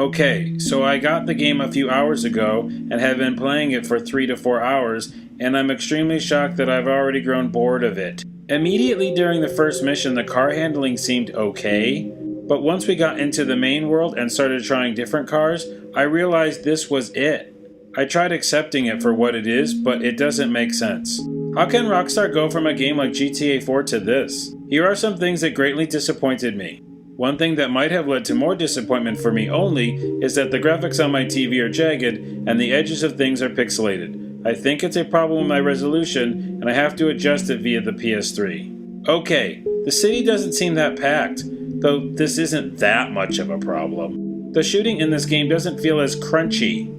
Okay, so I got the game a few hours ago and have been playing it for 3 to 4 hours, and I'm extremely shocked that I've already grown bored of it. Immediately during the first mission, the car handling seemed okay, but once we got into the main world and started trying different cars, I realized this was it. I tried accepting it for what it is, but it doesn't make sense. How can Rockstar go from a game like GTA 4 to this? Here are some things that greatly disappointed me. One thing that might have led to more disappointment for me only is that the graphics on my TV are jagged and the edges of things are pixelated. I think it's a problem with my resolution and I have to adjust it via the PS3. Okay, the city doesn't seem that packed, though this isn't that much of a problem. The shooting in this game doesn't feel as crunchy.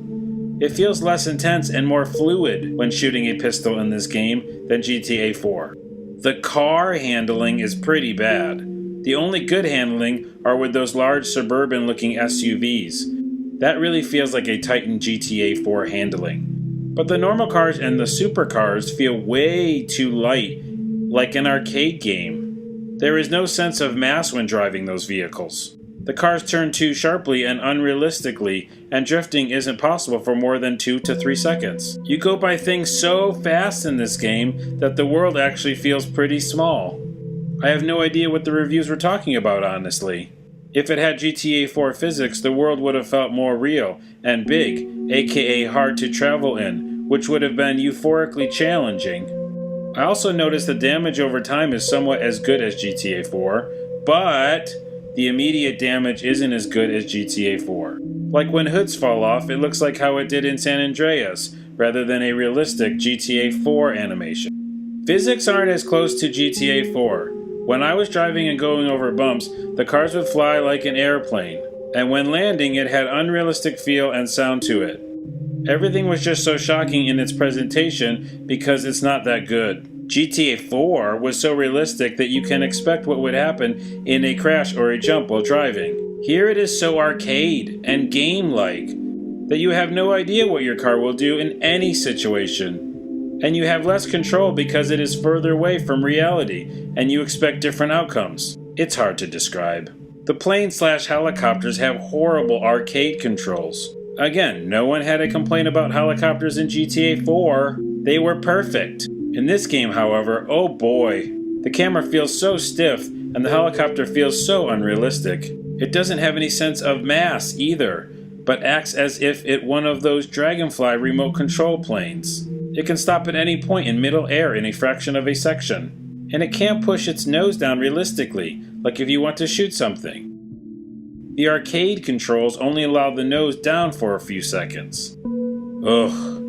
It feels less intense and more fluid when shooting a pistol in this game than GTA 4. The car handling is pretty bad. The only good handling are with those large suburban-looking SUVs. That really feels like a Titan GTA 4 handling. But the normal cars and the supercars feel way too light, like an arcade game. There is no sense of mass when driving those vehicles. The cars turn too sharply and unrealistically, and drifting isn't possible for more than 2 to 3 seconds. You go by things so fast in this game that the world actually feels pretty small. I have no idea what the reviews were talking about, honestly. If it had GTA 4 physics, the world would have felt more real and big, aka hard to travel in, which would have been euphorically challenging. I also noticed the damage over time is somewhat as good as GTA 4, but the immediate damage isn't as good as GTA 4. Like when hoods fall off, it looks like how it did in San Andreas, rather than a realistic GTA 4 animation. Physics aren't as close to GTA 4. When I was driving and going over bumps, the cars would fly like an airplane, and when landing it had unrealistic feel and sound to it. Everything was just so shocking in its presentation because it's not that good. GTA 4 was so realistic that you can expect what would happen in a crash or a jump while driving. Here it is so arcade and game-like that you have no idea what your car will do in any situation. And you have less control because it is further away from reality, and you expect different outcomes. It's hard to describe. The planes/helicopters have horrible arcade controls. Again, no one had a complaint about helicopters in GTA 4. They were perfect. In this game, however, oh boy. The camera feels so stiff, and the helicopter feels so unrealistic. It doesn't have any sense of mass either, but acts as if it one of those Dragonfly remote control planes. It can stop at any point in middle air in a fraction of a section. And it can't push its nose down realistically, like if you want to shoot something. The arcade controls only allow the nose down for a few seconds. Ugh.